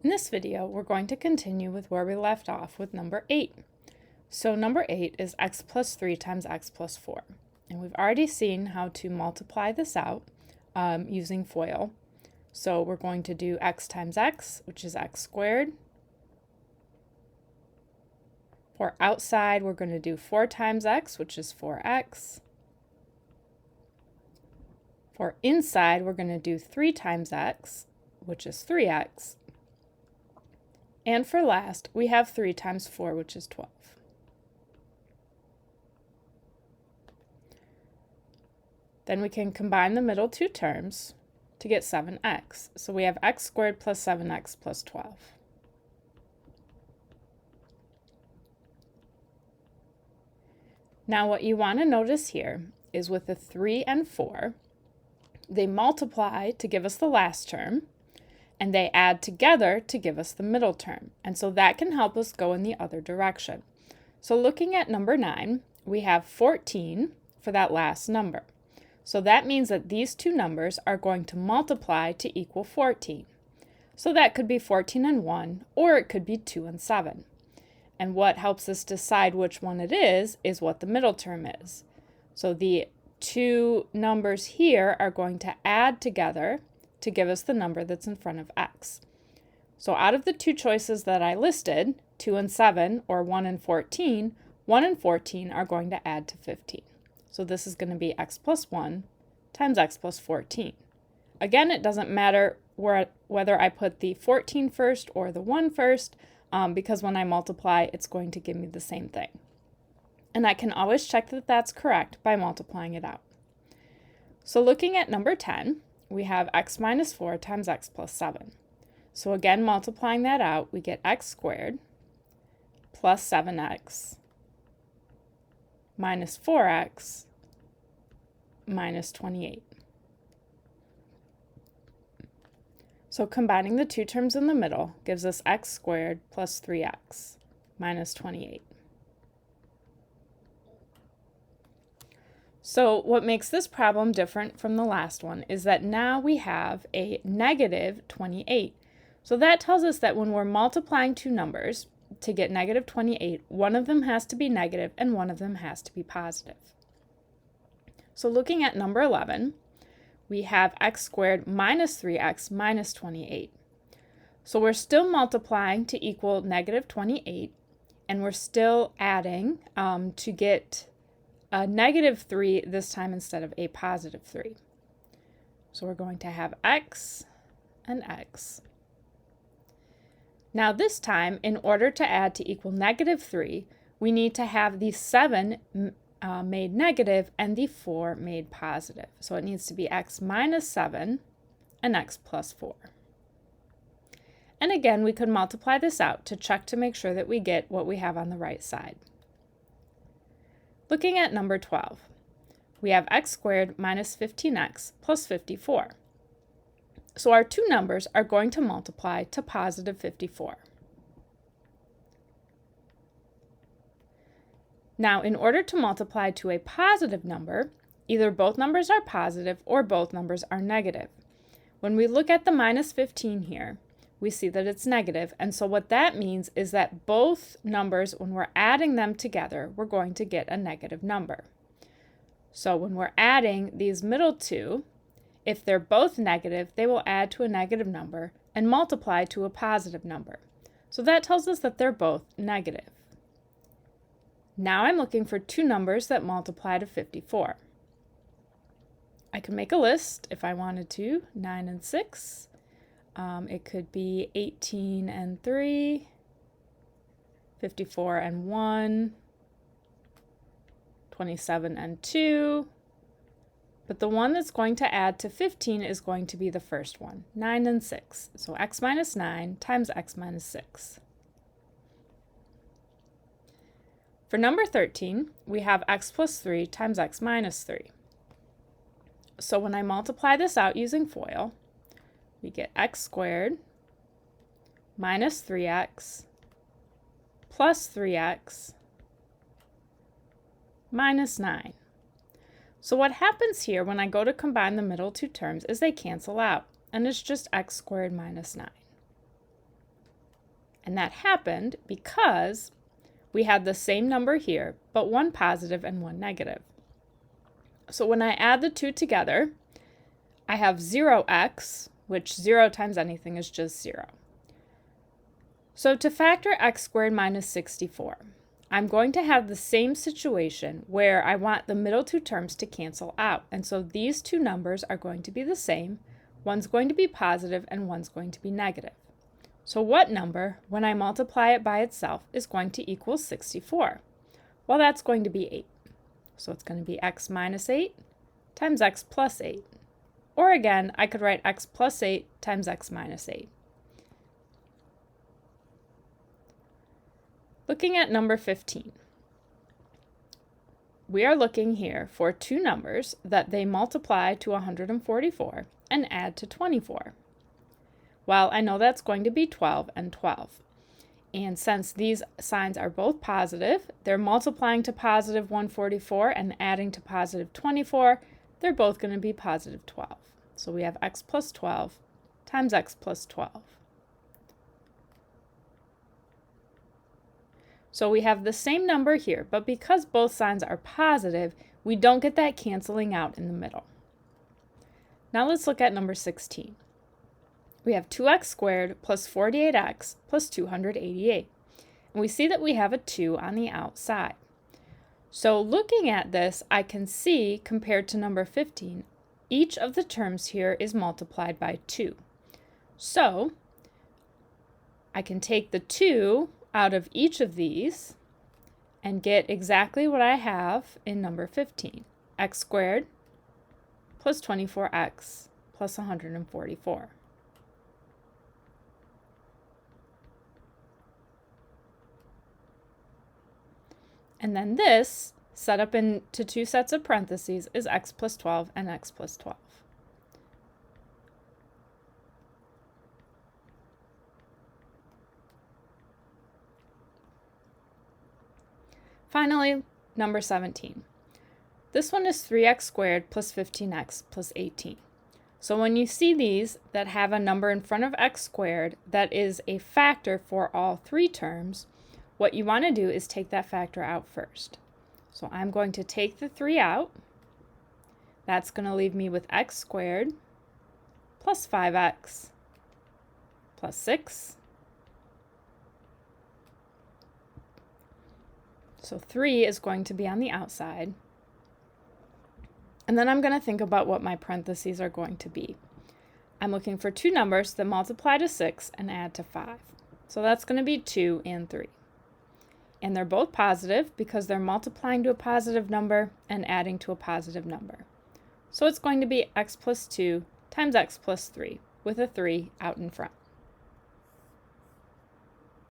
In this video, we're going to continue with where we left off with number 8. So number 8 is x plus 3 times x plus 4. And we've already seen how to multiply this out using FOIL. So we're going to do x times x, which is x squared. For outside, we're going to do 4 times x, which is 4x. For inside, we're going to do 3 times x, which is 3x. And for last, we have 3 times 4, which is 12. Then we can combine the middle two terms to get 7x. So we have x squared plus 7x plus 12. Now what you want to notice here is with the 3 and 4, they multiply to give us the last term, and they add together to give us the middle term. And so that can help us go in the other direction. So looking at number 9, we have 14 for that last number. So that means that these two numbers are going to multiply to equal 14. So that could be 14 and 1, or it could be 2 and 7. And what helps us decide which one it is what the middle term is. So the two numbers here are going to add together to give us the number that's in front of x. So out of the two choices that I listed, 2 and 7 or 1 and 14, 1 and 14 are going to add to 15. So this is going to be x plus 1 times x plus 14. Again, it doesn't matter whether I put the 14 first or the 1 first, because when I multiply, it's going to give me the same thing. And I can always check that that's correct by multiplying it out. So looking at number 10, we have x minus 4 times x plus 7. So again, multiplying that out, we get x squared plus 7x minus 4x minus 28. So combining the two terms in the middle gives us x squared plus 3x minus 28. So what makes this problem different from the last one is that now we have a negative 28. So that tells us that when we're multiplying two numbers to get negative 28, one of them has to be negative and one of them has to be positive. So looking at number 11, we have x squared minus 3x minus 28. So we're still multiplying to equal negative 28, and we're still adding to get a negative 3 this time instead of a positive 3. So we're going to have x and x. Now this time, in order to add to equal negative 3, we need to have the 7 made negative and the 4 made positive. So it needs to be x minus 7 and x plus 4. And again, we could multiply this out to check to make sure that we get what we have on the right side. Looking at number 12, we have x squared minus 15x plus 54. So our two numbers are going to multiply to positive 54. Now, in order to multiply to a positive number, either both numbers are positive or both numbers are negative. When we look at the minus 15 here, we see that it's negative, and so what that means is that both numbers, when we're adding them together, we're going to get a negative number. So when we're adding these middle two, if they're both negative, they will add to a negative number and multiply to a positive number. So that tells us that they're both negative. Now I'm looking for two numbers that multiply to 54. I could make a list if I wanted to, 9 and 6. It could be 18 and 3, 54 and 1, 27 and 2. But the one that's going to add to 15 is going to be the first one, 9 and 6. So x minus 9 times x minus 6. For number 13, we have x plus 3 times x minus 3. So when I multiply this out using FOIL, we get x squared minus 3x plus 3x minus 9. So what happens here when I go to combine the middle two terms is they cancel out, and it's just x squared minus 9. And that happened because we had the same number here, but one positive and one negative. So when I add the two together, I have 0x, which 0 times anything is just 0. So to factor x squared minus 64, I'm going to have the same situation where I want the middle two terms to cancel out. And so these two numbers are going to be the same. One's going to be positive and one's going to be negative. So what number, when I multiply it by itself, is going to equal 64? Well, that's going to be 8. So it's going to be x minus 8 times x plus 8. Or again, I could write x plus 8 times x minus 8. Looking at number 15, we are looking here for two numbers that they multiply to 144 and add to 24. Well, I know that's going to be 12 and 12. And since these signs are both positive, they're multiplying to positive 144 and adding to positive 24, they're both going to be positive 12. So we have x plus 12 times x plus 12. So we have the same number here, but because both signs are positive, we don't get that canceling out in the middle. Now let's look at number 16. We have 2x squared plus 48x plus 288. And we see that we have a 2 on the outside. So looking at this, I can see, compared to number 15, each of the terms here is multiplied by 2. So I can take the 2 out of each of these and get exactly what I have in number 15. X squared plus 24x plus 144. And then this, set up into two sets of parentheses, is x plus 12 and x plus 12. Finally, number 17. This one is 3x squared plus 15x plus 18. So when you see these that have a number in front of x squared that is a factor for all three terms, what you want to do is take that factor out first. So I'm going to take the 3 out. That's going to leave me with x squared plus 5x plus 6. So 3 is going to be on the outside. And then I'm going to think about what my parentheses are going to be. I'm looking for two numbers that multiply to 6 and add to 5. So that's going to be 2 and 3. And they're both positive because they're multiplying to a positive number and adding to a positive number. So it's going to be x plus 2 times x plus 3 with a 3 out in front.